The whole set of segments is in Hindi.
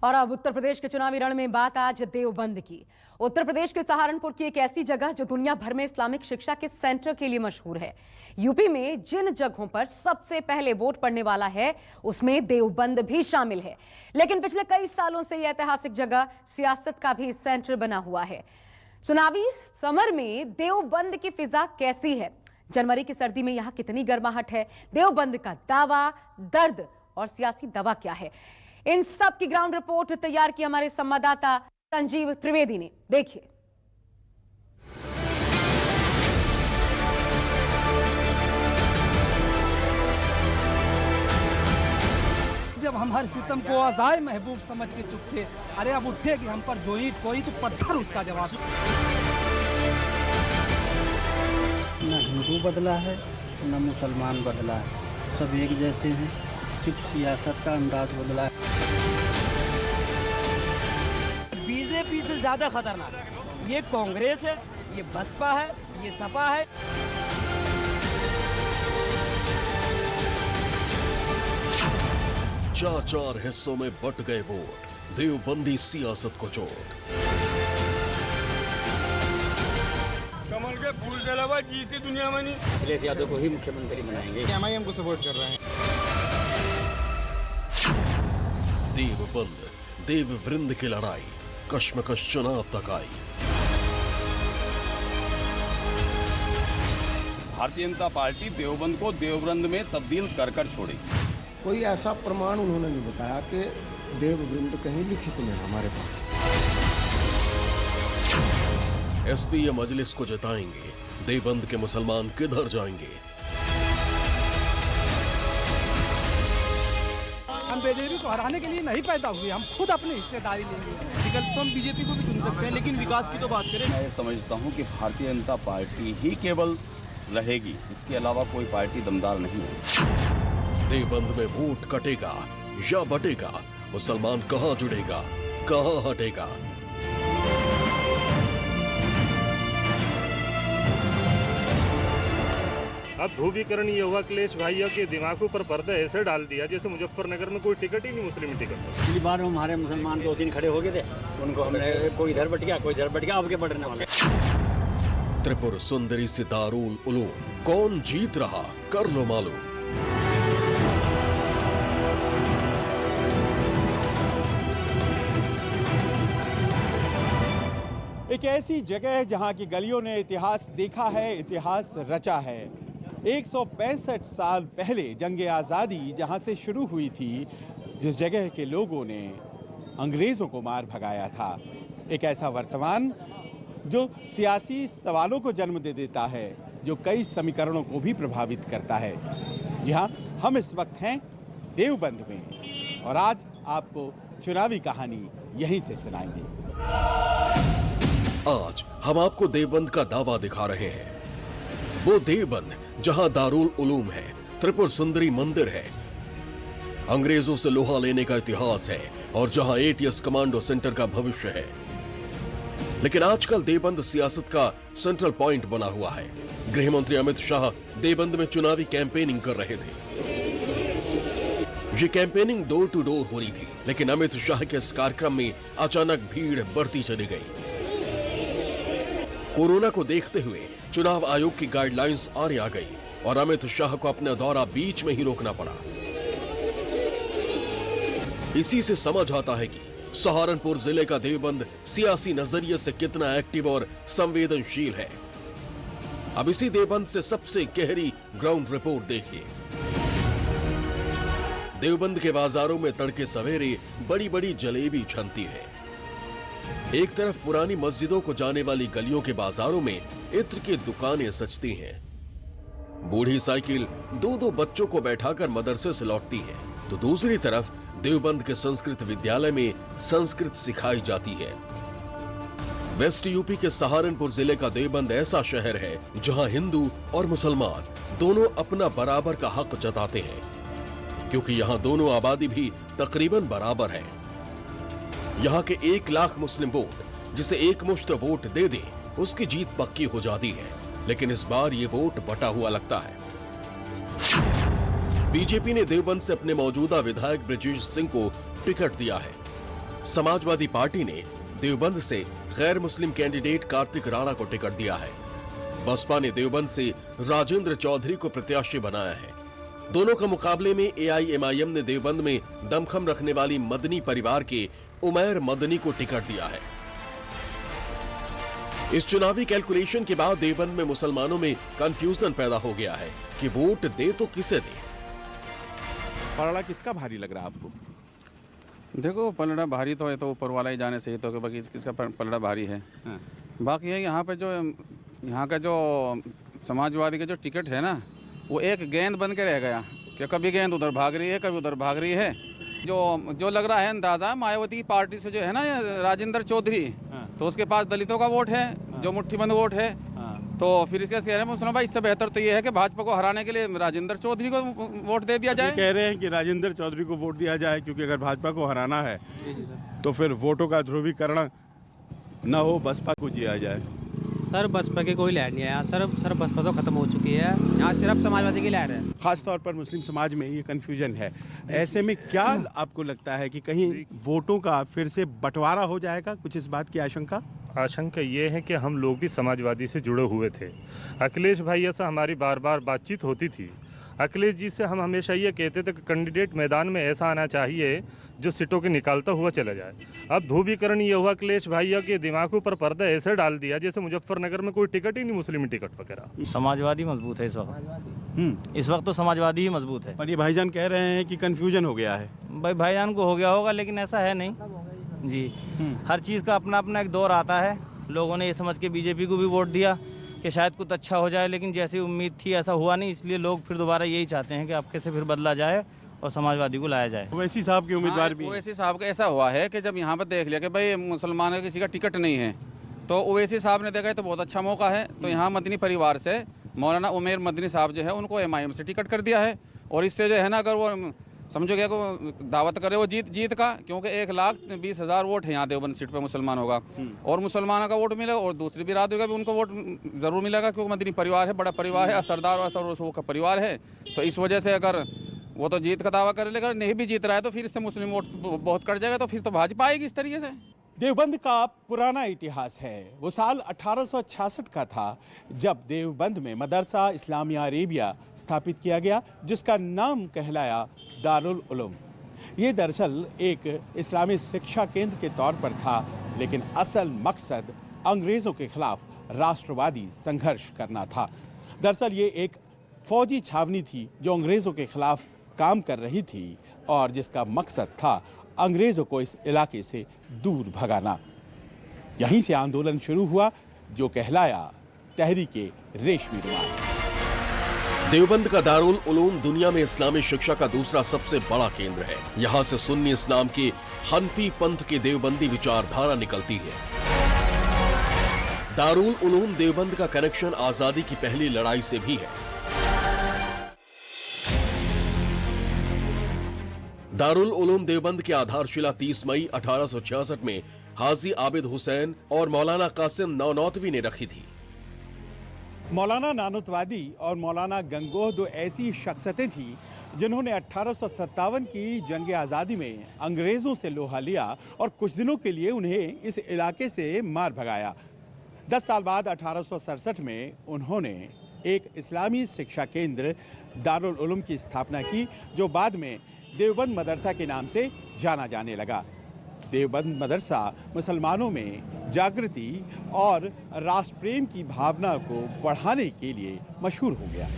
और अब उत्तर प्रदेश के चुनावी रण में बात आज देवबंद की। उत्तर प्रदेश के सहारनपुर की एक ऐसी जगह जो दुनिया भर में इस्लामिक शिक्षा के सेंटर के लिए मशहूर है। यूपी में जिन जगहों पर सबसे पहले वोट पड़ने वाला है उसमें देवबंद भी शामिल है। लेकिन पिछले कई सालों से यह ऐतिहासिक जगह सियासत का भी सेंटर बना हुआ है। चुनावी समर में देवबंद की फिजा कैसी है? जनवरी की सर्दी में यहां कितनी गर्माहट है? देवबंद का दावा, दर्द और सियासी दवा क्या है? इन सब की ग्राउंड रिपोर्ट तैयार की हमारे संवाददाता संजीव त्रिवेदी ने। देखिए। जब हम हर सितम को आज़ाए महबूब समझ के चुप थे, अरे अब उठेगी हम पर जो ईंट कोई तो पत्थर उसका जवाब। न हिंदू बदला है न मुसलमान बदला है, सब एक जैसे हैं, सिर्फ सियासत का अंदाज बदला है। बीजेपी से ज्यादा खतरनाक ये कांग्रेस है, ये बसपा है, ये सपा है। चार हिस्सों में बट गए वोट, देवबंदी सियासत को चोट। कमल के फूल के अलावा जीती दुनिया में नहीं। अखिलेश यादव को ही मुख्यमंत्री बनाएंगे। MIM को सपोर्ट कर रहे हैं। देवबंद, देव वृंद की लड़ाई, कश्मकश चुनाव तक आई। भारतीय जनता पार्टी देवबंद को देववृंद में तब्दील कर छोड़ेगी। कोई ऐसा प्रमाण उन्होंने नहीं बताया कि देववृंद कहीं लिखित में हमारे पास। एसपी या मजलिस को जिताएंगे, देवबंद के मुसलमान किधर जाएंगे? हम बीजेपी को हराने के लिए नहीं पैदा हुए, हम खुद अपनी हिस्सेदारी लेंगे। विकल्प तो हम बीजेपी को भी चुन सकते हैं, लेकिन विकास की तो बात करें। मैं समझता हूं कि भारतीय जनता पार्टी ही केवल रहेगी, इसके अलावा कोई पार्टी दमदार नहीं है। देवबंद में वोट कटेगा या बटेगा, मुसलमान कहां जुड़ेगा, कहां हटेगा? अब ध्रुवीकरण ये हुआ, अखिलेश भाइयों के दिमागों पर पर्दा ऐसे डाल दिया जैसे मुजफ्फरनगर में कोई टिकट ही नहीं, मुस्लिम टिकट। पिछली बार हमारे मुसलमान 2-3 खड़े हो गए थे, उनको हमने कोई इधर बट गया, कोई इधर बट गया, अब के बढ़ने वाले। त्रिपुर सुंदरी से दारुल उलूम, कौन जीत रहा कर लो मालूम। एक ऐसी जगह है जहां की गलियों ने इतिहास देखा है, इतिहास रचा है। 165 साल पहले जंग आज़ादी जहां से शुरू हुई थी, जिस जगह के लोगों ने अंग्रेज़ों को मार भगाया था। एक ऐसा वर्तमान जो सियासी सवालों को जन्म दे देता है, जो कई समीकरणों को भी प्रभावित करता है। जी हाँ, हम इस वक्त हैं देवबंद में और आज आपको चुनावी कहानी यहीं से सुनाएंगे। आज हम आपको देवबंद का दावा दिखा रहे हैं। वो देवबंद जहां दारुल उलूम है, त्रिपुर सुंदरी मंदिर है, अंग्रेजों से लोहा लेने का इतिहास है और जहां ATS कमांडो सेंटर का भविष्य है। लेकिन आजकल देवबंद सियासत का सेंट्रल पॉइंट बना हुआ है। गृह मंत्री अमित शाह देवबंद में चुनावी कैंपेनिंग कर रहे थे। ये कैंपेनिंग डोर टू डोर हो रही थी, लेकिन अमित शाह के इस कार्यक्रम में अचानक भीड़ बढ़ती चली गई। कोरोना को देखते हुए चुनाव आयोग की गाइडलाइंस आड़े आ गई और अमित शाह को अपना दौरा बीच में ही रोकना पड़ा। इसी से समझ आता है कि सहारनपुर जिले का देवबंद सियासी नजरिए से कितना एक्टिव और संवेदनशील है। अब इसी देवबंद से सबसे गहरी ग्राउंड रिपोर्ट देखिए। देवबंद के बाजारों में तड़के सवेरे बड़ी बड़ी जलेबी छनती है। एक तरफ पुरानी मस्जिदों को जाने वाली गलियों के बाजारों में इत्र की दुकानें सजती हैं। बूढ़ी साइकिल 2-2 बच्चों को बैठाकर मदरसे से लौटती है, तो दूसरी तरफ देवबंद के संस्कृत विद्यालय में संस्कृत सिखाई जाती है। वेस्ट यूपी के सहारनपुर जिले का देवबंद ऐसा शहर है जहां हिंदू और मुसलमान दोनों अपना बराबर का हक जताते हैं, क्योंकि यहां दोनों आबादी भी तकरीबन बराबर है। यहाँ के 1 लाख मुस्लिम वोट जिसे एक मुश्त वोट दे दे, उसकी जीत पक्की हो जाती है। लेकिन इस बार ये वोट बटा हुआ लगता है। बीजेपी ने देवबंद से अपने मौजूदा विधायक ब्रजेश सिंह को टिकट दिया है। समाजवादी पार्टी ने देवबंद से गैर मुस्लिम कैंडिडेट कार्तिक राणा को टिकट दिया है। बसपा ने देवबंद से राजेंद्र चौधरी को प्रत्याशी बनाया है। दोनों का मुकाबले में एआईएमआईएम ने देवबंद में दमखम रखने वाली मदनी परिवार के उमैर मदनी को टिकट दिया है। इस चुनावी कैलकुलेशन के बाद देवबंद में मुसलमानों में कंफ्यूजन पैदा हो गया है कि वोट दे तो किसे दे। पलड़ा किसका भारी लग रहा है आपको? देखो, पलड़ा भारी तो है तो ऊपर वाला ही जाने से ही तो कि बाकी किसका पलड़ा भारी है। बाकी है यहाँ पे जो यहाँ का जो समाजवादी का जो टिकट है ना, वो एक गेंद बन के रह गया कि कभी गेंद उधर भाग रही है, कभी उधर भाग रही है। जो लग रहा है अंदाजा मायावती की पार्टी से जो है ना राजेंद्र चौधरी, तो उसके पास दलितों का वोट है, जो मुट्ठीबंद वोट है। तो फिर इसके कह रहे हैं सुनो भाई, इससे बेहतर तो ये है कि भाजपा को हराने के लिए राजेंद्र चौधरी को वोट दे दिया जाए। कह रहे हैं कि राजेंद्र चौधरी को वोट दिया जाए, क्योंकि अगर भाजपा को हराना है तो फिर वोटों का ध्रुवीकरण न हो, बसपा को जिया जाए। सर बसपा की कोई लहर नहीं है यहाँ। सर बसपा तो खत्म हो चुकी है, यहाँ सिर्फ समाजवादी की लहर है। खास तौर पर मुस्लिम समाज में ये कन्फ्यूजन है। ऐसे में क्या आपको लगता है कि कहीं वोटों का फिर से बंटवारा हो जाएगा? कुछ इस बात की आशंका ये है कि हम लोग भी समाजवादी से जुड़े हुए थे। अखिलेश भैया से हमारी बार बार बातचीत होती थी। अखिलेश जी से हम हमेशा ये कहते थे कि कैंडिडेट मैदान में ऐसा आना चाहिए जो सीटों के निकालता हुआ चला जाए। अब ध्रुवीकरण ये हुआ, अखिलेश भैया के दिमाग पर पर्दा ऐसे डाल दिया जैसे मुजफ्फरनगर में कोई टिकट ही नहीं, मुस्लिम टिकट वगैरह। समाजवादी मजबूत है इस वक्त तो समाजवादी ही मजबूत है। पर ये भाईजान कह रहे हैं कि कंफ्यूजन हो गया है। भाईजान को हो गया होगा, लेकिन ऐसा है नहीं जी। हर चीज़ का अपना अपना एक दौर आता है। लोगों ने ये समझ के बीजेपी को भी वोट दिया कि शायद कुछ अच्छा हो जाए, लेकिन जैसी उम्मीद थी ऐसा हुआ नहीं। इसलिए लोग फिर दोबारा यही चाहते हैं कि अब कैसे फिर बदला जाए और समाजवादी को लाया जाए। ओवैसी साहब के उम्मीदवार भी। ओवैसी साहब का ऐसा हुआ है कि जब यहाँ पर देख लिया कि भाई मुसलमान का किसी का टिकट नहीं है, तो ओवैसी साहब ने देखा तो बहुत अच्छा मौका है, तो यहाँ मदनी परिवार से मौलाना उमैर मदनी साहब जो है उनको एमआईएम से टिकट कर दिया है। और इससे जो है ना, अगर वो समझो क्या को दावत करे वो जीत का, क्योंकि 1,20,000 वोट है यहाँ देवबंद सीट पे मुसलमानों का, और मुसलमानों का वोट मिलेगा और दूसरी बिरादरी का भी उनको वोट ज़रूर मिलेगा, क्योंकि मदनी परिवार है, बड़ा परिवार है, असरदार और असर का परिवार है। तो इस वजह से अगर वो तो जीत का दावा कर लेगा, नहीं भी जीत रहा है तो फिर इससे मुस्लिम वोट बहुत कट जाएगा, तो फिर तो भाजपा आएगी इस तरीके से। देवबंद का पुराना इतिहास है। वो साल 1866 का था जब देवबंद में मदरसा इस्लामिया अरेबिया स्थापित किया गया, जिसका नाम कहलाया दारुल उलूम। ये दरअसल एक इस्लामी शिक्षा केंद्र के तौर पर था, लेकिन असल मकसद अंग्रेज़ों के खिलाफ राष्ट्रवादी संघर्ष करना था। दरअसल ये एक फौजी छावनी थी जो अंग्रेज़ों के खिलाफ काम कर रही थी और जिसका मकसद था अंग्रेज़ों को इस इलाके से दूर भगाना। यहीं से आंदोलन शुरू हुआ जो कहलाया तहरीके रेशमी रुमाल। देवबंद का दारुल उलूम दुनिया में इस्लामी शिक्षा का दूसरा सबसे बड़ा केंद्र है। यहाँ से सुन्नी इस्लाम के हनफी पंथ के देवबंदी विचारधारा निकलती है। दारुल उलूम देवबंद का कनेक्शन आजादी की पहली लड़ाई से भी है। दारुल उलूम देवबंद की आधारशिला 30 मई 1866 में हाजी आबिद हुसैन और मौलाना कासिम नौनौतवी ने रखी थी। मौलाना नानुतवादी और मौलाना गंगोह दो ऐसी शख्सियतें थी जिन्होंने 1857 की जंग आज़ादी में अंग्रेज़ों से लोहा लिया और कुछ दिनों के लिए उन्हें इस इलाके से मार भगाया। 10 साल बाद 1867 में उन्होंने एक इस्लामी शिक्षा केंद्र दारुल उलूम की स्थापना की, जो बाद में देवबंद मदरसा के नाम से जाना जाने लगा। देवबंद मदरसा मुसलमानों में जागृति और राष्ट्र प्रेम की भावना को बढ़ाने के लिए मशहूर हो गया।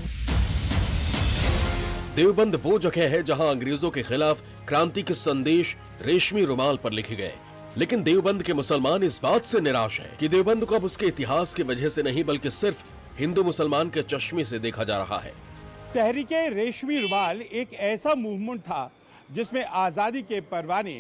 देवबंद वो जगह है जहां अंग्रेजों के खिलाफ क्रांति के संदेश रेशमी रुमाल पर लिखे गए। लेकिन देवबंद के मुसलमान इस बात से निराश हैं कि देवबंद को अब उसके इतिहास की वजह से नहीं बल्कि सिर्फ हिंदू मुसलमान के चश्मे से देखा जा रहा है। तहरीके रेशमी रुमाल एक ऐसा मूवमेंट था जिसमें आज़ादी के परवाने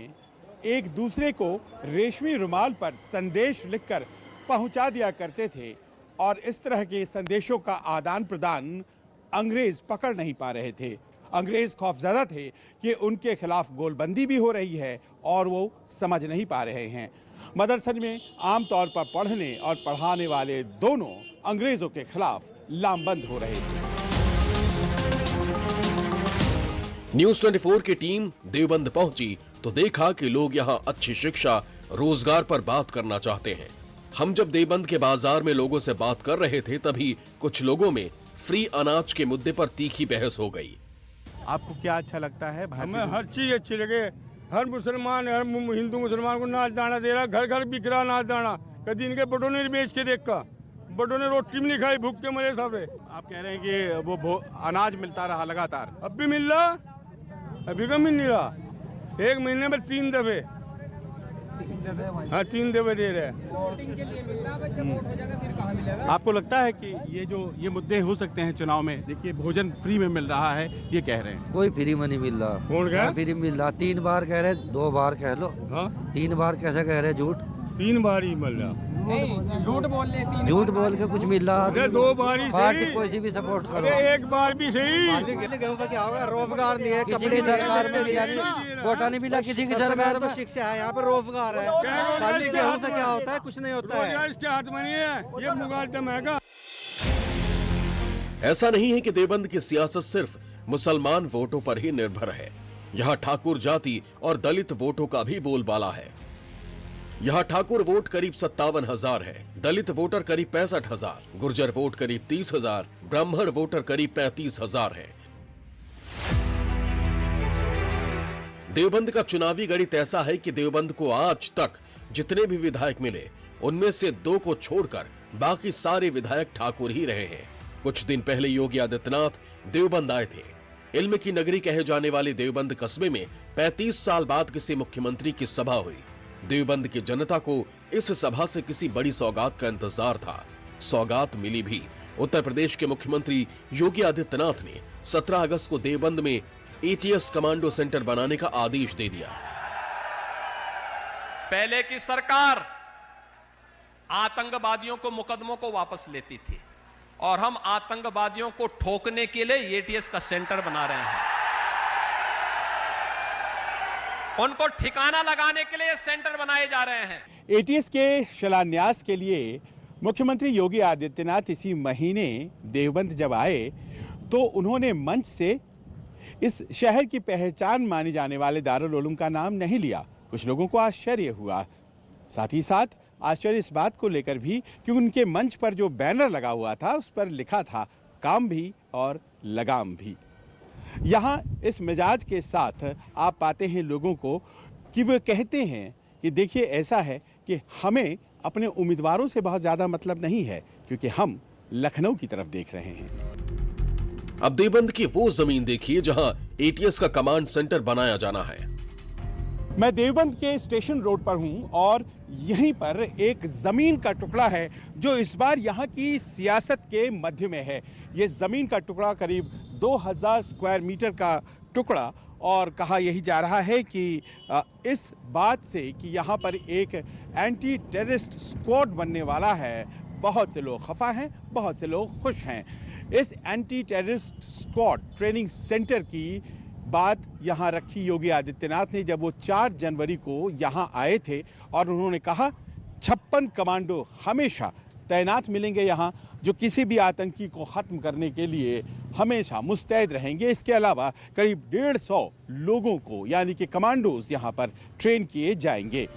एक दूसरे को रेशमी रुमाल पर संदेश लिखकर पहुंचा दिया करते थे, और इस तरह के संदेशों का आदान प्रदान अंग्रेज पकड़ नहीं पा रहे थे। अंग्रेज खौफजदा थे कि उनके खिलाफ गोलबंदी भी हो रही है और वो समझ नहीं पा रहे हैं। मदरसे में आमतौर पर पढ़ने और पढ़ाने वाले दोनों अंग्रेजों के खिलाफ लामबंद हो रहे थे। न्यूज़ 24 की टीम देवबंद पहुंची तो देखा कि लोग यहाँ अच्छी शिक्षा, रोजगार पर बात करना चाहते हैं। हम जब देवबंद के बाजार में लोगों से बात कर रहे थे तभी कुछ लोगों में फ्री अनाज के मुद्दे पर तीखी बहस हो गई। आपको क्या अच्छा लगता है? हमें हर चीज अच्छी लगे। हर मुसलमान, हर हिंदू मुसलमान को नाच दाना दे रहा, घर घर बिक रहा नाच दाना। कभी इनके बड़ों ने बेच के देखा, बड़ों ने रोटी भी नहीं खाई, भूख के मरे सब। आप कह रहे हैं कि वो अनाज मिलता रहा लगातार? अब भी मिल रहा, अभी का मिल नहीं रहा। एक महीने में 3 दफे, हाँ 3 दफे दे रहे हैं। आपको लगता है कि ये मुद्दे हो सकते हैं चुनाव में? देखिए भोजन फ्री में मिल रहा है, ये कह रहे हैं। कोई फ्री में नहीं मिल रहा। कौन कह? फ्री मिल रहा, 3 बार कह रहे, 2 बार कह लो। हाँ 3 बार कैसे कह रहे? झूठ 3 बार ही मिल रहा। झूठ बोल ले, झूठ बोल के कुछ मिल रहा। 2 बार ही पार्टी सही, कोई सी भी सपोर्ट करो। एक बार भी सही। गेहूं का क्या होगा? रोजगार नहीं है, किसी की सरकार में कोटा नहीं मिला, किसी की सरकार में। शिक्षा है, यहाँ पर रोजगार है। खाली गेहूं से क्या होता है? कुछ नहीं होता है। इसके हाथ में नहीं है, ये मुगालता महंगा। ऐसा नहीं है कि देवबंद की सियासत सिर्फ मुसलमान वोटों पर ही निर्भर है। यहाँ ठाकुर जाति और दलित वोटों का भी बोलबाला है। यहाँ ठाकुर वोट करीब 57,000 है, दलित वोटर करीब 65,000, गुर्जर वोट करीब 30,000, ब्राह्मण वोटर करीब 35,000 है। देवबंद का चुनावी गणित ऐसा है कि देवबंद को आज तक जितने भी विधायक मिले उनमें से 2 को छोड़कर बाकी सारे विधायक ठाकुर ही रहे हैं। कुछ दिन पहले योगी आदित्यनाथ देवबंद आए थे। इल्म की नगरी कहे जाने वाले देवबंद कस्बे में 35 साल बाद किसी मुख्यमंत्री की सभा हुई। देवबंद की जनता को इस सभा से किसी बड़ी सौगात का इंतजार था। सौगात मिली भी। उत्तर प्रदेश के मुख्यमंत्री योगी आदित्यनाथ ने 17 अगस्त को देवबंद में एटीएस कमांडो सेंटर बनाने का आदेश दे दिया। पहले की सरकार आतंकवादियों को मुकदमों को वापस लेती थी और हम आतंकवादियों को ठोकने के लिए एटीएस का सेंटर बना रहे हैं। उनको ठिकाना लगाने के लिए सेंटर बनाए जा रहे हैं। एटीएस के शिलान्यास के लिए मुख्यमंत्री योगी आदित्यनाथ इसी महीने देवबंद जब आए तो उन्होंने मंच से इस शहर की पहचान माने जाने वाले दारुल उलूम का नाम नहीं लिया। कुछ लोगों को आश्चर्य हुआ। साथ ही साथ आश्चर्य इस बात को लेकर भी कि उनके मंच पर जो बैनर लगा हुआ था उस पर लिखा था काम भी और लगाम भी। यहाँ इस मिजाज के साथ आप पाते हैं लोगों को कि वो कहते हैं कि देखिए ऐसा है कि हमें अपने उम्मीदवारों से बहुत ज़्यादा मतलब नहीं है क्योंकि हम लखनऊ की तरफ देख रहे हैं। अब देवबंद की वो जमीन देखिए जहां एटीएस का कमांड सेंटर बनाया जाना है। मैं देवबंद के स्टेशन रोड पर हूं और यहीं पर एक जमीन का टुकड़ा है जो इस बार यहां की सियासत के मध्य में है। ये जमीन का टुकड़ा करीब 2000 स्क्वायर मीटर का टुकड़ा और कहा यही जा रहा है कि इस बात से कि यहाँ पर एक एंटी टेररिस्ट स्क्वाड बनने वाला है, बहुत से लोग खफा हैं, बहुत से लोग खुश हैं। इस anti terrorist squad training centre की बात यहाँ रखी योगी आदित्यनाथ ने जब वो 4 जनवरी को यहाँ आए थे और उन्होंने कहा 56 कमांडो हमेशा तैनात मिलेंगे यहाँ जो किसी भी आतंकी को ख़त्म करने के लिए हमेशा मुस्तैद रहेंगे। इसके अलावा करीब 150 लोगों को यानी कि कमांडोज यहाँ पर ट्रेन किए जाएंगे।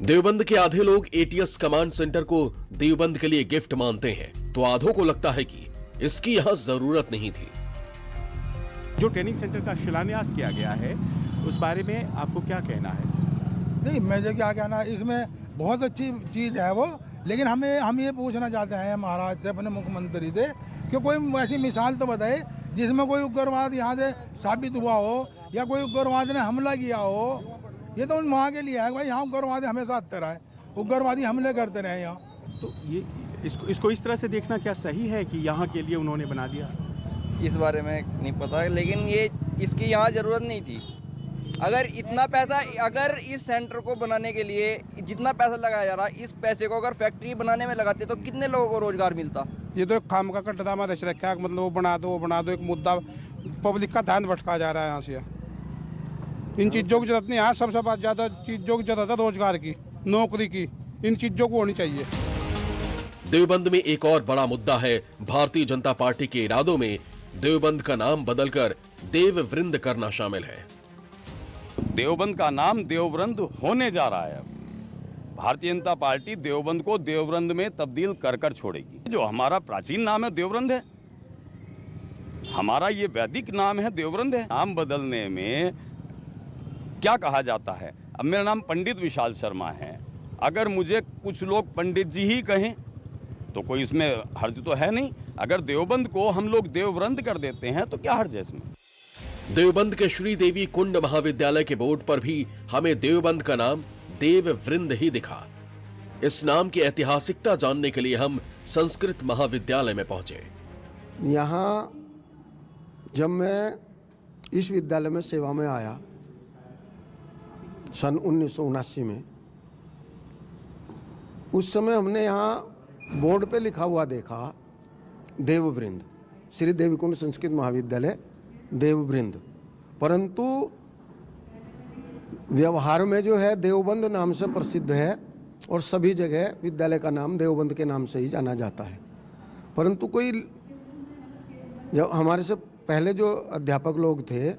देवबंद के आधे लोग एटीएस कमांड सेंटर को देवबंद के लिए गिफ्ट मानते हैं तो आधों को लगता है कि इसकी यहाँ जरूरत नहीं थी। जो ट्रेनिंग सेंटर का शिलान्यास किया गया है उस बारे में आपको क्या कहना है? नहीं, मुझे क्या कहना है, इसमें बहुत अच्छी चीज़ है वो, लेकिन हम ये पूछना चाहते हैं महाराज से, अपने मुख्यमंत्री से कि कोई ऐसी मिसाल तो बताए जिसमें कोई उग्रवाद यहाँ से साबित हुआ हो या कोई उग्रवाद ने हमला किया हो। ये तो उन वहाँ के लिए है भाई, यहाँ उग्रवादी हमेशा आते रहे, उग्रवादी हमले करते रहे यहाँ। तो ये इसको इस तरह से देखना क्या सही है कि यहाँ के लिए उन्होंने बना दिया? इस बारे में नहीं पता, लेकिन ये इसकी यहाँ ज़रूरत नहीं थी। अगर इतना पैसा, अगर इस सेंटर को बनाने के लिए जितना पैसा लगाया जा रहा है, इस पैसे को अगर फैक्ट्री बनाने में लगाते तो कितने लोगों को रोजगार मिलता। ये तो एक काम का कट्टा रच रखा है, मतलब वो बना दो, एक मुद्दा पब्लिक का ध्यान भटका जा रहा है यहाँ से। इन चीज़ों की जरूरत नहीं है, सबसे ज़्यादा चीज़ों की जरूरत है रोजगार की, नौकरी की, इन चीज़ों को होनी चाहिए। देवबंद में एक और बड़ा मुद्दा है भारतीय जनता पार्टी के इरादों में देवबंद का नाम बदलकर देववृंद करना शामिल है। देवबंद का नाम देववृंद होने जा रहा है। भारतीय जनता पार्टी देवबंद को देववृंद में तब्दील कर कर छोड़ेगी। जो हमारा प्राचीन नाम है देववृंद है, हमारा ये वैदिक नाम है देववृंद है। नाम बदलने में क्या कहा जाता है? अब मेरा नाम पंडित विशाल शर्मा है, अगर मुझे कुछ लोग पंडित जी ही कहें तो कोई इसमें हर्ज तो है नहीं। अगर देवबंद को हम लोग देववृंद कर देते हैं तो क्या हर्ज है इसमें? देवबंद के श्रीदेवी कुंड महाविद्यालय के बोर्ड पर भी हमें देवबंद का नाम देववृंद ही दिखा। इस नाम की ऐतिहासिकता जानने के लिए हम संस्कृत महाविद्यालय में पहुंचे। यहाँ जब मैं इस विद्यालय में सेवा में आया सन 1979 में, उस समय हमने यहाँ बोर्ड पे लिखा हुआ देखा देववृंद, श्री देवीकुंड संस्कृत महाविद्यालय देववृंद, परंतु व्यवहार में जो है देवबंद नाम से प्रसिद्ध है और सभी जगह विद्यालय का नाम देवबंद के नाम से ही जाना जाता है। परंतु कोई जब हमारे से पहले जो अध्यापक लोग थे,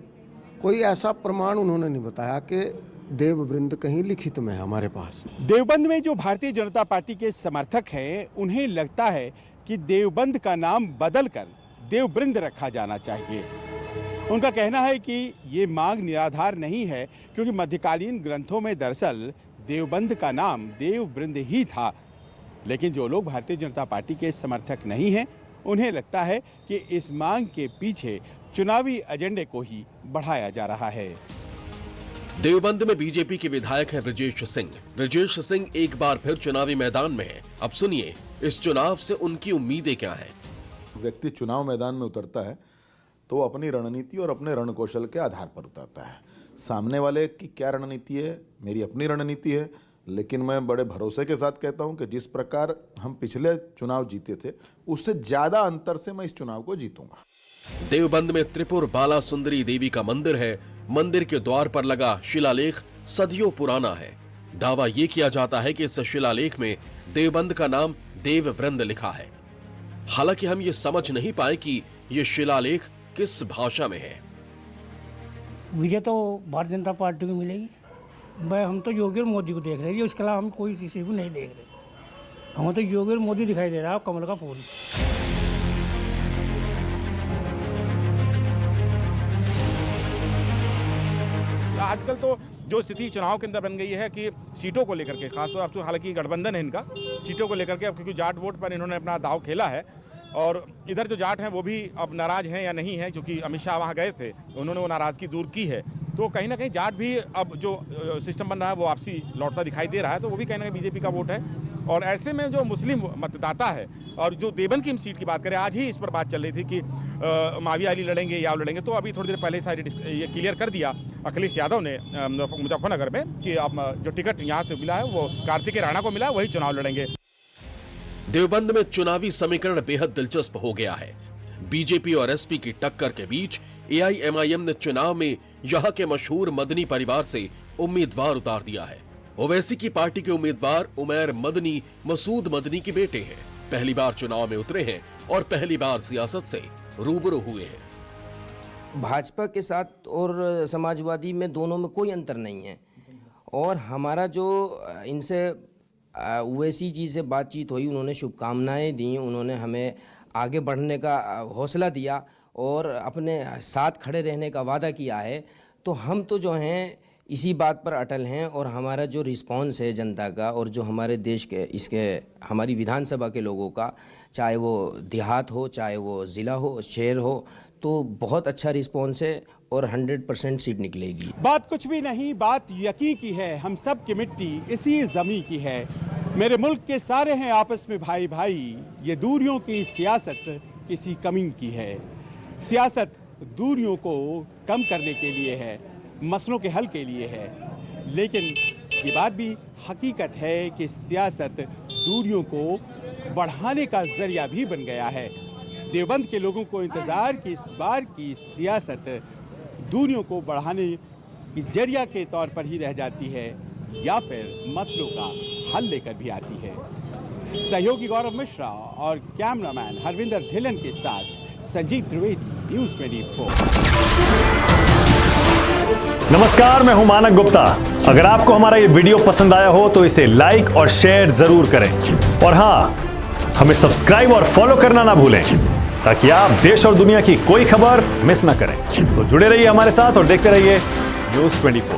कोई ऐसा प्रमाण उन्होंने नहीं बताया कि देववृंद कहीं लिखित में है हमारे पास। देवबंद में जो भारतीय जनता पार्टी के समर्थक हैं, उन्हें लगता है कि देवबंद का नाम बदलकर देववृंद रखा जाना चाहिए। उनका कहना है कि ये मांग निराधार नहीं है, क्योंकि मध्यकालीन ग्रंथों में दरअसल देवबंद का नाम देववृंद ही था। लेकिन जो लोग भारतीय जनता पार्टी के समर्थक नहीं हैं, उन्हें लगता है कि इस मांग के पीछे चुनावी एजेंडे को ही बढ़ाया जा रहा है। देवबंद में बीजेपी के विधायक हैं ब्रजेश सिंह। ब्रजेश सिंह एक बार फिर चुनावी मैदान में हैं। अब सुनिए इस चुनाव से उनकी उम्मीदें क्या हैं। व्यक्ति चुनाव मैदान में उतरता है तो वो अपनी रणनीति और अपने रणकौशल के आधार पर उतरता है। सामने वाले की क्या रणनीति है, मेरी अपनी रणनीति है, लेकिन मैं बड़े भरोसे के साथ कहता हूं कि जिस प्रकार हम पिछले चुनाव जीते थे, उससे ज्यादा अंतर से मैं इस चुनाव को जीतूंगा। देवबंद में त्रिपुर बाला सुंदरी देवी का मंदिर है। मंदिर के द्वार पर लगा शिलालेख सदियों पुराना है। दावा ये किया जाता है कि इस शिलालेख में देवबंद का नाम देववृंद लिखा है। हालांकि हम ये समझ नहीं पाए कि ये शिलालेख किस भाषा में है। विजय तो भारतीय जनता पार्टी को मिलेगी। भाई हम तो योगी और मोदी को देख रहे हैं, उसके अलावा हम कोई किसी को नहीं देख रहे। हमें तो योगी और मोदी दिखाई दे रहा है, कमल का फूल। आजकल तो जो स्थिति चुनाव के अंदर बन गई है कि सीटों को लेकर के, खासतौर अब तो हालांकि गठबंधन है इनका, सीटों को लेकर के अब क्योंकि जाट वोट पर इन्होंने अपना दाव खेला है और इधर जो जाट हैं वो भी अब नाराज हैं या नहीं है, क्योंकि अमित शाह वहाँ गए थे, उन्होंने वो नाराज़गी दूर की है। तो कहीं ना कहीं जाट भी अब जो सिस्टम बन रहा है वो आपसी लौटता दिखाई दे रहा है, तो वो भी कहीं ना कहीं बीजेपी का वोट है। और ऐसे में जो मुस्लिम मतदाता है और जो देवबंद की सीट की बात करें, आज ही इस पर बात चल रही थी कि माविया अली लड़ेंगे या लड़ेंगे, तो अभी थोड़ी देर पहले सारी ये क्लियर कर दिया अखिलेश यादव ने मुजफ्फरनगर में कि अब जो टिकट यहाँ से मिला है वो कार्तिकेय राणा को मिला है, वही चुनाव लड़ेंगे। देवबंद में चुनावी समीकरण बेहद दिलचस्प हो गया है। बीजेपी और एसपी की टक्कर के बीच एआईएमआईएम ने चुनाव में यहां के मशहूर मदनी परिवार से उम्मीदवार उतार दिया है। ओवैसी की पार्टी के उम्मीदवार उमैर मदनी मसूद मदनी के बेटे हैं। पहली बार चुनाव में उतरे हैं और पहली बार सियासत से रूबरू हुए हैं। भाजपा के साथ और समाजवादी में दोनों में कोई अंतर नहीं है। और हमारा जो इनसे ओवैसी जी से बातचीत हुई, उन्होंने शुभकामनाएं दी, उन्होंने हमें आगे बढ़ने का हौसला दिया और अपने साथ खड़े रहने का वादा किया है। तो हम तो जो हैं इसी बात पर अटल हैं और हमारा जो रिस्पांस है जनता का और जो हमारे देश के इसके हमारी विधानसभा के लोगों का, चाहे वो देहात हो, चाहे वो ज़िला हो, शहर हो, तो बहुत अच्छा रिस्पांस है और 100% सीट निकलेगी। बात कुछ भी नहीं, बात यकीन की है। हम सब की मिट्टी इसी ज़मीं की है। मेरे मुल्क के सारे हैं आपस में भाई भाई। ये दूरियों की सियासत किसी कमीन की है। सियासत दूरियों को कम करने के लिए है, मसलों के हल के लिए है। लेकिन ये बात भी हकीकत है कि सियासत दूरियों को बढ़ाने का जरिया भी बन गया है। देवबंद के लोगों को इंतज़ार कि इस बार की सियासत दूरियों को बढ़ाने की जरिया के तौर पर ही रह जाती है या फिर मसलों का हल लेकर भी आती है। सहयोगी गौरव मिश्रा और कैमरामैन हरविंदर ढिलन के साथ संजीव त्रिवेदी, न्यूज़ 24। नमस्कार, मैं हूं मानक गुप्ता। अगर आपको हमारा ये वीडियो पसंद आया हो तो इसे लाइक और शेयर जरूर करें, और हां, हमें सब्सक्राइब और फॉलो करना ना भूलें ताकि आप देश और दुनिया की कोई खबर मिस ना करें। तो जुड़े रहिए हमारे साथ और देखते रहिए News 24।